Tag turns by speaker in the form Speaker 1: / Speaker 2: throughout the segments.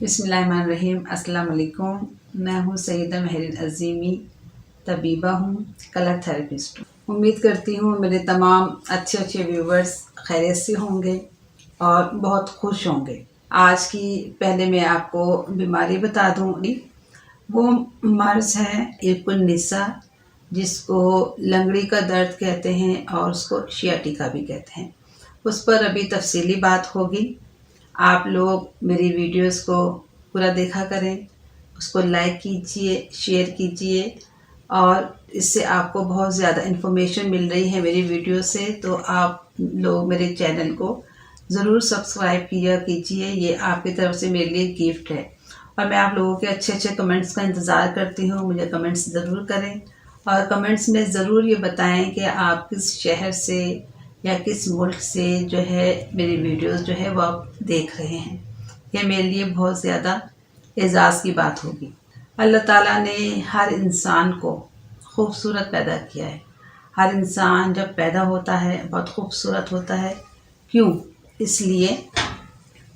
Speaker 1: बिस्मिल्लाहिर्रहमानिर्रहीम। अस्सलाम वालेकुम। मैं हूँ सईदा महरीन अज़ीमी, तबीबा हूँ, कलर थेरेपिस्ट हूँ। उम्मीद करती हूँ मेरे तमाम अच्छे व्यूवर्स खैरियत से होंगे और बहुत खुश होंगे। आज की पहले मैं आपको बीमारी बता दूँगी। वो मर्ज़ है इरकुन निसा, जिसको लंगड़ी का दर्द कहते हैं और उसको शियाटिका भी कहते हैं। उस पर अभी तफसीली बात होगी। आप लोग मेरी वीडियोस को पूरा देखा करें, उसको लाइक कीजिए, शेयर कीजिए और इससे आपको बहुत ज़्यादा इन्फॉर्मेशन मिल रही है मेरी वीडियो से, तो आप लोग मेरे चैनल को ज़रूर सब्सक्राइब किया कीजिए। ये आपकी तरफ से मेरे लिए गिफ्ट है और मैं आप लोगों के अच्छे कमेंट्स का इंतज़ार करती हूँ। मुझे कमेंट्स ज़रूर करें और कमेंट्स में ज़रूर ये बताएं कि आप किस शहर से या किस मुल्क से जो है मेरी वीडियोस जो है वो आप देख रहे हैं। ये मेरे लिए बहुत ज़्यादा एज़ाज़ की बात होगी। अल्लाह ताला ने हर इंसान को खूबसूरत पैदा किया है। हर इंसान जब पैदा होता है बहुत खूबसूरत होता है। क्यों? इसलिए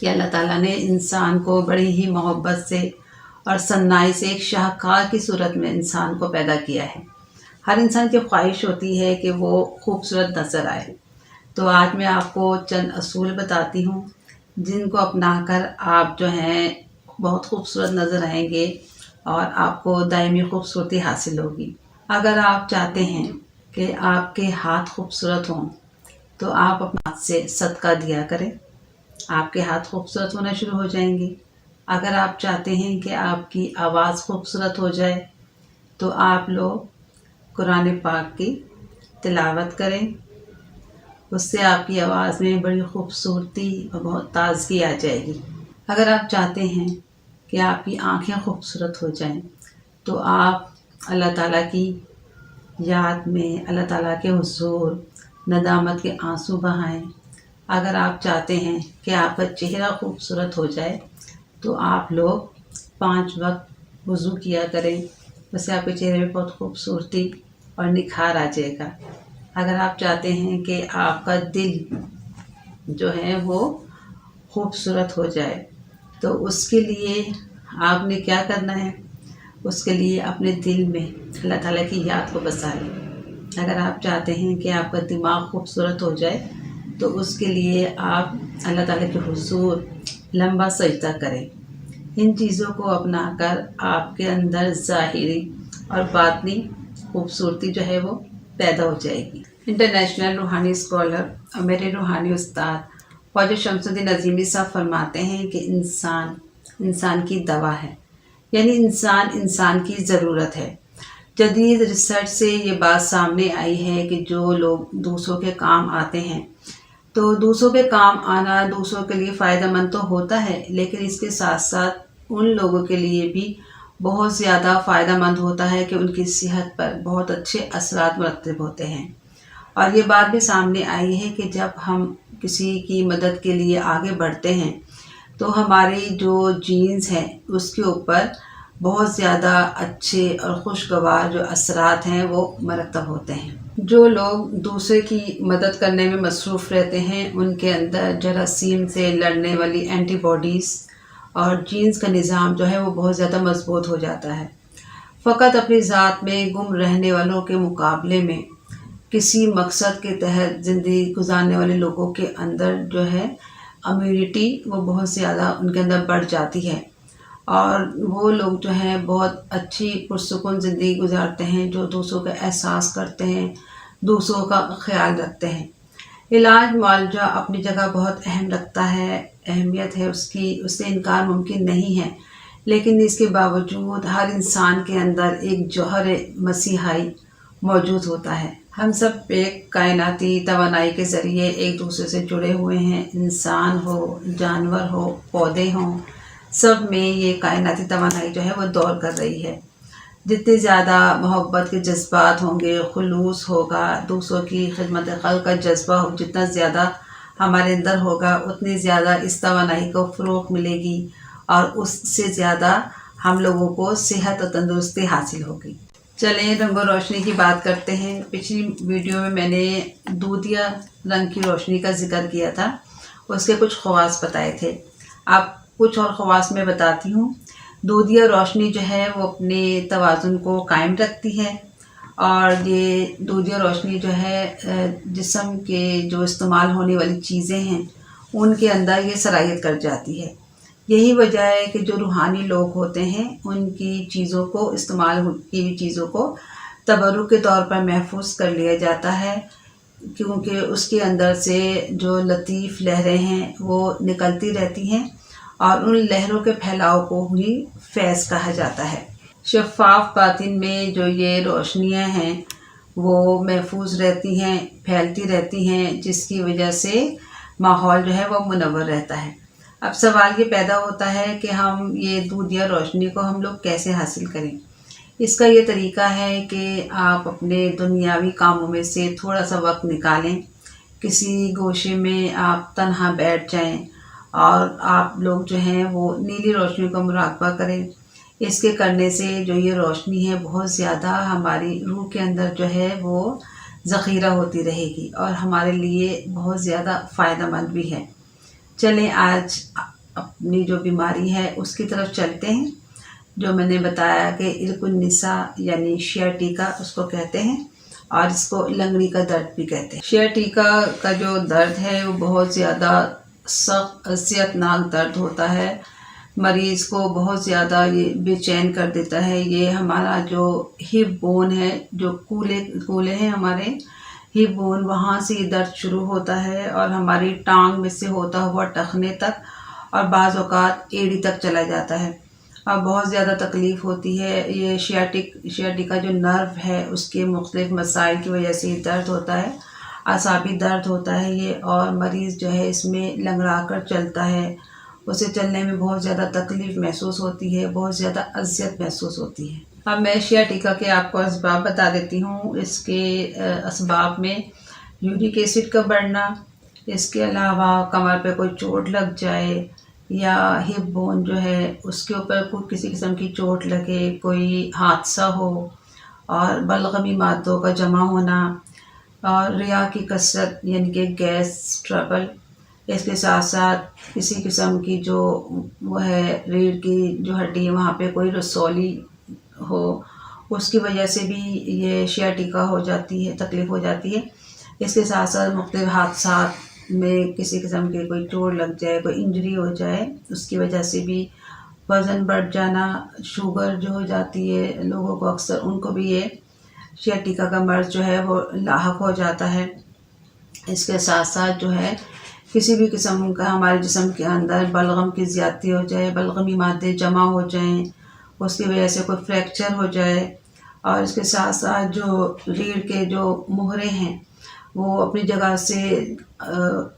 Speaker 1: कि अल्लाह ताला ने इंसान को बड़ी ही मोहब्बत से और सन्नाई से एक शाहकार की सूरत में इंसान को पैदा किया है। हर इंसान की ख्वाहिश होती है कि वो खूबसूरत नज़र आए। तो आज मैं आपको चंद असूल बताती हूँ जिनको अपनाकर आप जो हैं बहुत खूबसूरत नज़र आएंगे और आपको दायमी खूबसूरती हासिल होगी। अगर आप चाहते हैं कि आपके हाथ खूबसूरत हों तो आप अपने हाथ से सदका दिया करें, आपके हाथ खूबसूरत होना शुरू हो जाएंगे। अगर आप चाहते हैं कि आपकी आवाज़ खूबसूरत हो जाए तो आप लोग कुरान पाक की तिलावत करें, उससे आपकी आवाज़ में बड़ी खूबसूरती और बहुत ताज़गी आ जाएगी। अगर आप चाहते हैं कि आपकी आँखें खूबसूरत हो जाएं तो आप अल्लाह ताला की याद में, अल्लाह ताला के हुज़ूर नदामत के आंसू बहाएं। अगर आप चाहते हैं कि आपका चेहरा खूबसूरत हो जाए तो आप लोग 5 वक्त वज़ू किया करें, उससे आपके चेहरे में बहुत खूबसूरती और निखार आ जाएगा। अगर आप चाहते हैं कि आपका दिल जो है वो खूबसूरत हो जाए तो उसके लिए आपने क्या करना है, उसके लिए अपने दिल में अल्लाह ताला की याद को बसा लें। अगर आप चाहते हैं कि आपका दिमाग खूबसूरत हो जाए तो उसके लिए आप अल्लाह ताला के हुज़ूर लंबा सजदा करें। इन चीज़ों को अपनाकर आपके अंदर ज़ाहिरी और बातनी खूबसूरती जो है वो पैदा हो जाएगी। इंटरनेशनल रूहानी स्कॉलर और मेरे रूहानी उस्ताद ख्वाजा शमसुद्दीन अज़ीमी साहब फरमाते हैं कि इंसान इंसान की दवा है, यानी इंसान इंसान की ज़रूरत है। जदीद रिसर्च से ये बात सामने आई है कि जो लोग दूसरों के काम आते हैं तो दूसरों के काम आना दूसरों के लिए फ़ायदेमंद तो होता है, लेकिन इसके साथ साथ उन लोगों के लिए भी बहुत ज़्यादा फ़ायदेमंद होता है कि उनकी सेहत पर बहुत अच्छे असरात मुरतब होते हैं। और ये बात भी सामने आई है कि जब हम किसी की मदद के लिए आगे बढ़ते हैं तो हमारी जो जीन्स हैं उसके ऊपर बहुत ज़्यादा अच्छे और खुशगवार जो असरात हैं वो मरतब होते हैं। जो लोग दूसरे की मदद करने में मसरूफ़ रहते हैं उनके अंदर जरासीम से लड़ने वाली एंटीबॉडीज़ और जीन्स का निज़ाम जो है वो बहुत ज़्यादा मजबूत हो जाता है। फ़कत अपनी ज़ात में गुम रहने वालों के मुकाबले में किसी मकसद के तहत ज़िंदगी गुजारने वाले लोगों के अंदर जो है इम्यूनिटी वो बहुत ज़्यादा उनके अंदर बढ़ जाती है और वो लोग जो हैं बहुत अच्छी पुरसुकून ज़िंदगी गुजारते हैं, जो दूसरों का एहसास करते हैं, दूसरों का ख्याल रखते हैं। इलाज मुआलजा अपनी जगह बहुत अहम रखता है, अहमियत है उसकी, उससे इनकार मुमकिन नहीं है, लेकिन इसके बावजूद हर इंसान के अंदर एक जौहर मसीहाई मौजूद होता है। हम सब एक कायनाती तवानाई के ज़रिए एक दूसरे से जुड़े हुए हैं। इंसान हो, जानवर हो, पौधे हों, सब में ये कायनाती तवानाई जो है वो दौर कर रही है। जितनी ज़्यादा मोहब्बत के जज्बात होंगे, खुलूस होगा, दूसरों की खिदमत खल्क़ का जज्बा हो, जितना ज़्यादा हमारे अंदर होगा उतनी ज़्यादा इस तवानाई को फ़रोग़ मिलेगी और उससे ज़्यादा हम लोगों को सेहत और तंदुरुस्ती हासिल होगी। चलें रंग रोशनी की बात करते हैं। पिछली वीडियो में मैंने दूधिया रंग की रोशनी का जिक्र किया था, उसके कुछ ख़वास बताए थे। अब कुछ और ख़वास मैं बताती हूँ। दूधिया रोशनी जो है वो अपने तवाज़ुन को कायम रखती है और ये दूधिया रोशनी जो है जिस्म के जो इस्तेमाल होने वाली चीज़ें हैं उनके अंदर ये सराहियत कर जाती है। यही वजह है कि जो रूहानी लोग होते हैं उनकी चीज़ों को इस्तेमाल की हुई चीज़ों को तबरुक के तौर पर महफूज कर लिया जाता है, क्योंकि उसके अंदर से जो लतीफ़ लहरें हैं वो निकलती रहती हैं और उन लहरों के फैलाव को ही फैज़ कहा जाता है। शफ़ाफ़ बातिन में जो ये रोशनियाँ हैं वो महफूज रहती हैं, फैलती रहती हैं, जिसकी वजह से माहौल जो है वो मुनव्वर रहता है। अब सवाल ये पैदा होता है कि हम ये दूधिया रोशनी को हम लोग कैसे हासिल करें। इसका ये तरीका है कि आप अपने दुनियावी कामों में से थोड़ा सा वक्त निकालें, किसी गोशे में आप तन्हा बैठ जाएं और आप लोग जो हैं वो नीली रोशनी का मुराक़बा करें। इसके करने से जो ये रोशनी है बहुत ज़्यादा हमारी रूह के अंदर जो है वो ज़ख़ीरा होती रहेगी और हमारे लिए बहुत ज़्यादा फ़ायदेमंद भी है। चलें आज अपनी जो बीमारी है उसकी तरफ चलते हैं। जो मैंने बताया कि इरकुन्निसा यानी शियाटिका उसको कहते हैं और इसको लंगड़ी का दर्द भी कहते हैं। शियाटिका का जो दर्द है वो बहुत ज़्यादा सख्त अज़ियतनाक दर्द होता है। मरीज़ को बहुत ज़्यादा ये बेचैन कर देता है। ये हमारा जो हिप बोन है, जो कूले हैं हमारे हिप बोन, वहाँ से ये दर्द शुरू होता है और हमारी टांग में से होता हुआ टखने तक और बाज़ औक़ात एड़ी तक चला जाता है और बहुत ज़्यादा तकलीफ़ होती है। ये शियाटिका जो नर्व है उसके मुख्तलिफ़ मसाइल की वजह से ये दर्द होता है, असाबी दर्द होता है ये, और मरीज़ जो है इसमें लंगड़ा कर चलता है, उसे चलने में बहुत ज़्यादा तकलीफ़ महसूस होती है, बहुत ज़्यादा अज़ियत महसूस होती है। अब मैं शियाटिका के आपको असबाब बता देती हूँ। इसके असबाब में यूरिक एसिड का बढ़ना, इसके अलावा कमर पे कोई चोट लग जाए या हिप बोन जो है उसके ऊपर कोई किसी किस्म की चोट लगे, कोई हादसा हो और बलगमी मादों का जमा होना और रिया की कसरत यानी कि गैस ट्रबल, इसके साथ साथ किसी किस्म की जो वो है रीढ़ की जो हड्डी है वहाँ पे कोई रसौली हो, उसकी वजह से भी ये शियाटिका हो जाती है, तकलीफ़ हो जाती है। इसके साथ साथ मुख्तलिफ़ हादसात में किसी किस्म की कोई चोट लग जाए, कोई इंजरी हो जाए, उसकी वजह से भी वज़न बढ़ जाना, शुगर जो हो जाती है लोगों को, अक्सर उनको भी ये शियाटिका का मर्ज़ जो है वो लाहक हो जाता है। इसके साथ साथ जो है किसी भी किस्म का हमारे जिस्म के अंदर बलगम की ज़्यादती हो जाए, बलगमी मादे जमा हो जाएं, उसकी वजह से कोई फ्रैक्चर हो जाए और इसके साथ साथ जो रीढ़ के जो मोहरे हैं वो अपनी जगह से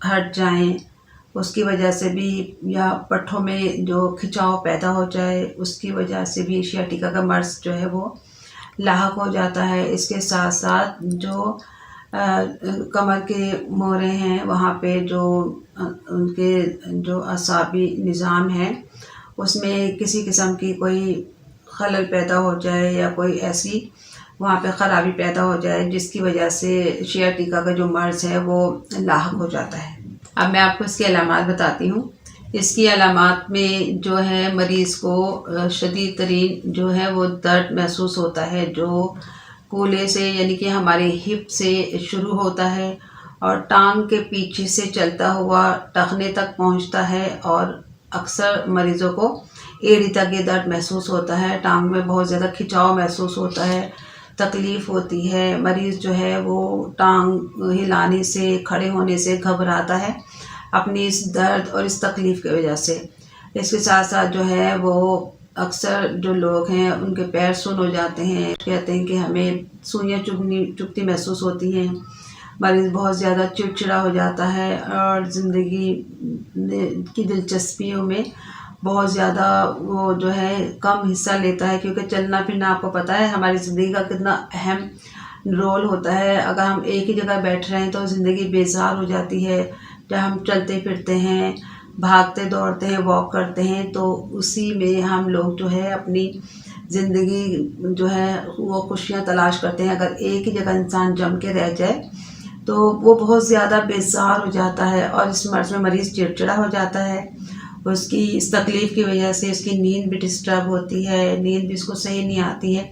Speaker 1: हट जाएं, उसकी वजह से भी, या पट्ठों में जो खिंचाव पैदा हो जाए उसकी वजह से भी शियाटिका का मर्ज़ जो है वो लाहक हो जाता है। इसके साथ साथ जो कमर के मोहरे हैं वहाँ पे जो उनके जो असाबी निज़ाम है उसमें किसी किस्म की कोई खलल पैदा हो जाए या कोई ऐसी वहाँ पे ख़राबी पैदा हो जाए जिसकी वजह से शियाटिका का जो मर्ज़ है वो लाहक हो जाता है। अब मैं आपको इसकी अलामात बताती हूँ। इसकी अलामात में जो है मरीज़ को शदीद तरीन जो है वो दर्द महसूस होता है, जो कूल्हे से यानी कि हमारे हिप से शुरू होता है और टांग के पीछे से चलता हुआ टखने तक पहुंचता है और अक्सर मरीज़ों को एड़ी तक ये दर्द महसूस होता है। टांग में बहुत ज़्यादा खिंचाव महसूस होता है, तकलीफ़ होती है। मरीज़ जो है वो टांग हिलाने से, खड़े होने से घबराता है अपनी इस दर्द और इस तकलीफ़ की वजह से। इसके साथ साथ जो है वो अक्सर जो लोग हैं उनके पैर सुन्न हो जाते हैं, कहते हैं कि हमें सुइयाँ चुभती महसूस होती हैं। मरीज़ बहुत ज़्यादा चिड़चिड़ा हो जाता है और ज़िंदगी की दिलचस्पियों में बहुत ज़्यादा वो जो है कम हिस्सा लेता है, क्योंकि चलना फिरना आपको पता है हमारी ज़िंदगी का कितना अहम रोल होता है। अगर हम एक ही जगह बैठ रहे हैं तो ज़िंदगी बेजार हो जाती है। जब हम चलते फिरते हैं, भागते दौड़ते हैं, वॉक करते हैं, तो उसी में हम लोग जो है अपनी ज़िंदगी जो है वो खुशियाँ तलाश करते हैं। अगर एक ही जगह इंसान जम के रह जाए तो वो बहुत ज़्यादा बेजार हो जाता है और इस मर्ज़ में मरीज़ चिड़चिड़ा हो जाता है उसकी इस तकलीफ़ की वजह से उसकी नींद भी डिस्टर्ब होती है, नींद भी उसको सही नहीं आती है।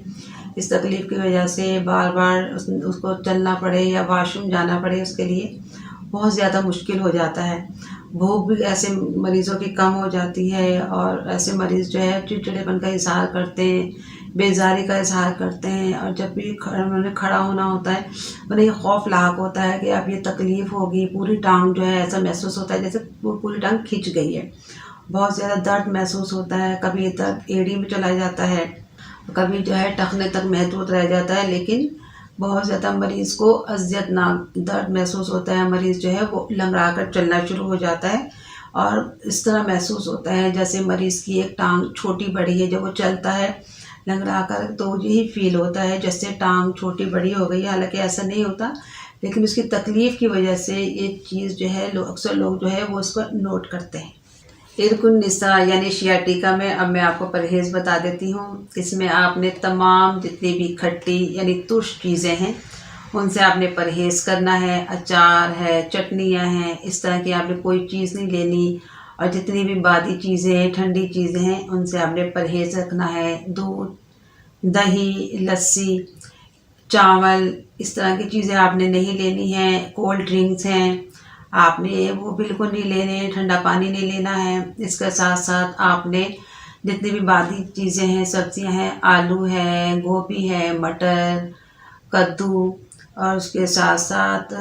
Speaker 1: इस तकलीफ़ की वजह से बार बार उसको चलना पड़े या वॉशरूम जाना पड़े, उसके लिए बहुत ज़्यादा मुश्किल हो जाता है। भूख भी ऐसे मरीज़ों की कम हो जाती है और ऐसे मरीज़ जो है चिड़चिड़ेपन का इज़हार करते हैं, बेज़ारी का इज़हार करते हैं, और जब भी उन्हें खड़ा होना होता है, उन्हें ये खौफ लाक होता है कि अब ये तकलीफ़ होगी, पूरी टाँग जो है ऐसा महसूस होता है जैसे पूरी टाँग खिंच गई है। बहुत ज़्यादा दर्द महसूस होता है, कभी ये दर्द एड़ी में चला जाता है, कभी जो है टखने तक महदूद रह जाता है, लेकिन बहुत ज़्यादा मरीज़ को अज़ियतनाक दर्द महसूस होता है। मरीज़ जो है वो लंगड़ा कर चलना शुरू हो जाता है और इस तरह महसूस होता है जैसे मरीज़ की एक टाँग छोटी बड़ी है। जब वो चलता है लंगड़ा कर तो यही फ़ील होता है जैसे टाँग छोटी बड़ी हो गई है, हालाँकि ऐसा नहीं होता, लेकिन उसकी तकलीफ़ की वजह से ये चीज़ जो है अक्सर लोग जो है वो इसको नोट करते हैं। इरकुन निसा यानी शियाटिका में अब मैं आपको परहेज़ बता देती हूँ। इसमें आपने तमाम जितनी भी खट्टी यानी तुर्श चीज़ें हैं उनसे आपने परहेज़ करना है। अचार है, चटनियाँ हैं, इस तरह की आपने कोई चीज़ नहीं लेनी, और जितनी भी बादी चीज़ें, ठंडी चीज़ें हैं उनसे आपने परहेज़ रखना है। दूध, दही, लस्सी, चावल, इस तरह की चीज़ें आपने नहीं लेनी हैं। कोल्ड ड्रिंक्स हैं, आपने वो बिल्कुल नहीं लेने, ठंडा पानी नहीं लेना है। इसके साथ साथ आपने जितनी भी बाकी चीज़ें हैं, सब्जियां हैं, आलू है, गोभी है, मटर, कद्दू, और उसके साथ साथ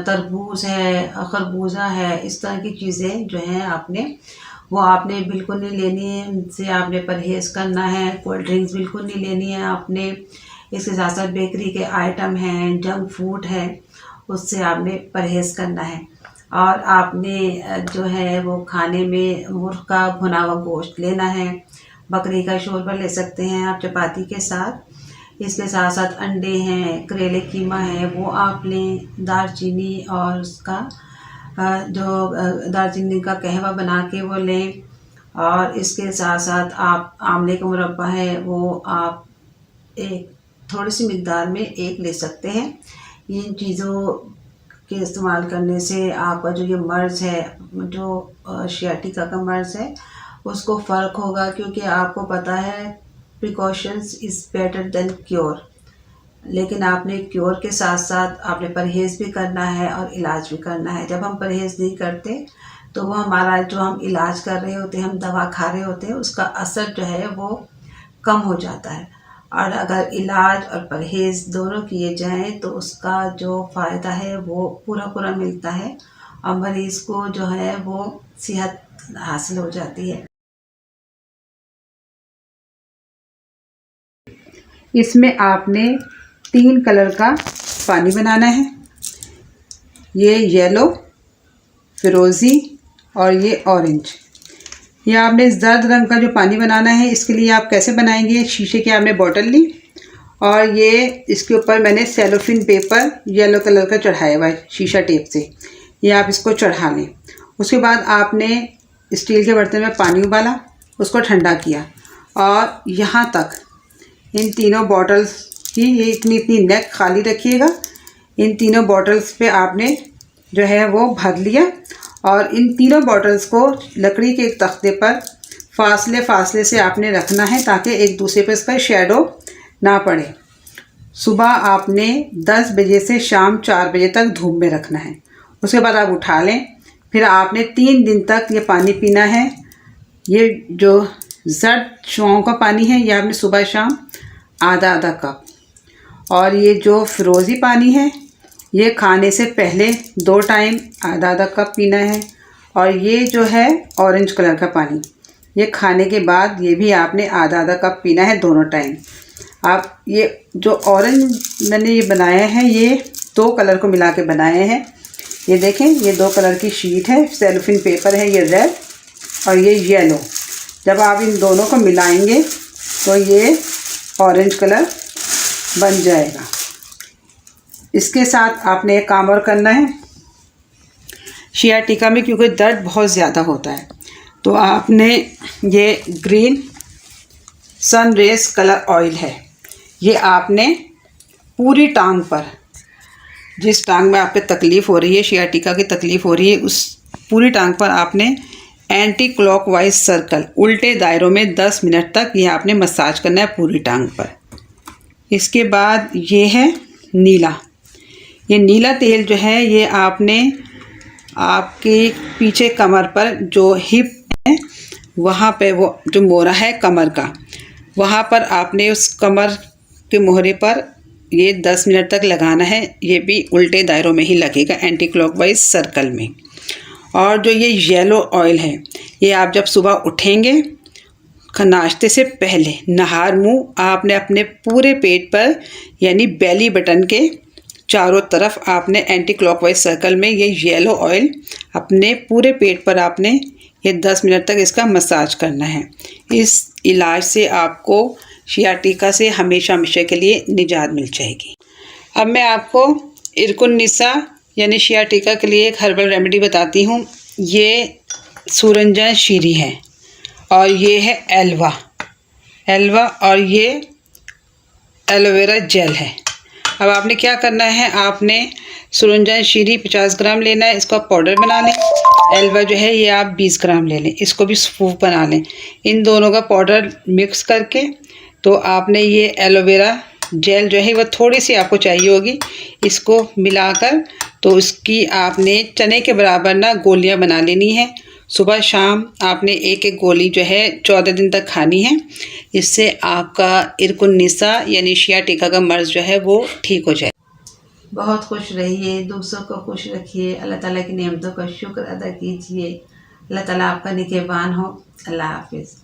Speaker 1: तरबूज है, खरबूजा है, इस तरह की चीज़ें जो हैं आपने बिल्कुल नहीं लेनी है, उनसे आपने परहेज़ करना है। कोल्ड ड्रिंक्स बिल्कुल नहीं लेनी है आपने। इसके साथ साथ बेकरी के आइटम हैं, जंक फूड है, उससे आपने परहेज़ करना है। और आपने जो है वो खाने में मुर्ग़ का भुना हुआ गोश्त लेना है, बकरी का शोरबा ले सकते हैं आप चपाती के साथ। इसके साथ साथ अंडे हैं, करेले कीमा है, वो आप लें। दालचीनी और उसका दालचीनी का कहवा बना के वो लें। और इसके साथ साथ आप आंवले का मुरब्बा है वो आप एक थोड़ी सी मिकदार में एक ले सकते हैं। इन चीज़ों के इस्तेमाल करने से आपका जो ये मर्ज़ है, जो शियाटिका का मर्ज़ है, उसको फ़र्क होगा, क्योंकि आपको पता है precautions is better than cure. लेकिन आपने क्योर के साथ साथ आपने परहेज़ भी करना है और इलाज भी करना है। जब हम परहेज़ नहीं करते तो वो हमारा जो हम इलाज कर रहे होते हैं, हम दवा खा रहे होते हैं, उसका असर जो है वो कम हो जाता है। और अगर इलाज और परहेज़ दोनों किए जाएँ तो उसका जो फ़ायदा है वो पूरा पूरा मिलता है और मरीज़ को जो है वो सेहत हासिल हो जाती है। इसमें आपने 3 कलर का पानी बनाना है। ये येलो, फिरोज़ी और ये ऑरेंज। ये आपने जर्द रंग का जो पानी बनाना है, इसके लिए आप कैसे बनाएंगे, शीशे की आपने बॉटल ली और ये इसके ऊपर मैंने सेलोफिन पेपर येलो कलर का चढ़ाया हुआ है शीशा टेप से, ये आप इसको चढ़ा लें। उसके बाद आपने स्टील के बर्तन में पानी उबाला, उसको ठंडा किया और यहाँ तक इन तीनों बॉटल्स की ये इतनी नेक खाली रखिएगा। इन तीनों बॉटल्स पे आपने जो है वो भर लिया और इन तीनों बॉटल्स को लकड़ी के एक तख्ते पर फासले से आपने रखना है ताकि एक दूसरे पर इसका शेडो ना पड़े। सुबह आपने 10 बजे से शाम 4 बजे तक धूप में रखना है। उसके बाद आप उठा लें। फिर आपने 3 दिन तक ये पानी पीना है। ये जो जर्द शुआओं का पानी है ये आपने सुबह शाम आधा कप, और ये जो फिरोज़ी पानी है ये खाने से पहले 2 टाइम आधा कप पीना है। और ये जो है ऑरेंज कलर का पानी, ये खाने के बाद ये भी आपने आधा कप पीना है दोनों टाइम। आप ये जो ऑरेंज मैंने ये बनाया है ये 2 कलर को मिला के बनाए हैं। ये देखें, ये 2 कलर की शीट है, सेलोफिन पेपर है, ये रेड और ये येलो। जब आप इन दोनों को मिलाएंगे तो ये ऑरेंज कलर बन जाएगा। इसके साथ आपने एक काम और करना है। शियाटिका में क्योंकि दर्द बहुत ज़्यादा होता है तो आपने ये green sun rays colour oil है, ये आपने पूरी टांग पर, जिस टांग में आपको तकलीफ़ हो रही है, शियाटिका की तकलीफ़ हो रही है, उस पूरी टांग पर आपने एंटी क्लॉकवाइज सर्कल, उल्टे दायरों में 10 मिनट तक ये आपने मसाज करना है पूरी टांग पर। इसके बाद ये है नीला। ये नीला तेल जो है ये आपने आपके पीछे कमर पर जो हिप है वहाँ पे वो जो मोहरा है कमर का, वहाँ पर आपने उस कमर के मोहरे पर ये 10 मिनट तक लगाना है। ये भी उल्टे दायरों में ही लगेगा एंटी क्लॉकवाइज सर्कल में। और जो ये येलो ऑयल है ये आप जब सुबह उठेंगे नाश्ते से पहले नहार मुँह आपने अपने पूरे पेट पर यानी बेली बटन के चारों तरफ आपने एंटी क्लॉकवाइज सर्कल में ये येलो ऑयल अपने पूरे पेट पर आपने ये 10 मिनट तक इसका मसाज करना है। इस इलाज से आपको सियाटिका से हमेशा हमेशा के लिए निजात मिल जाएगी। अब मैं आपको इरकुन निसा यानी सियाटिका के लिए एक हर्बल रेमेडी बताती हूँ। ये सूरजन शीरी है और ये है एल्वा और ये एलोवेरा जेल है। अब आपने क्या करना है, आपने सूरजन शीरी 50 ग्राम लेना है, इसका पाउडर बना लें। एल्वा जो है ये आप 20 ग्राम ले लें, इसको भी सूप बना लें। इन दोनों का पाउडर मिक्स करके तो आपने ये एलोवेरा जेल जो है वो थोड़ी सी आपको चाहिए होगी, इसको मिलाकर तो इसकी आपने चने के बराबर ना गोलियां बना लेनी है। सुबह शाम आपने एक एक गोली जो है 14 दिन तक खानी है। इससे आपका इरकुन निसा यानी सियाटिका का मर्ज़ जो है वो ठीक हो जाए। बहुत खुश रहिए, दूसरों को खुश रखिए, अल्लाह ताला की नेमतों का शुक्र अदा कीजिए। अल्लाह ताला आपका निगहबान हो। अल्लाह हाफिज़।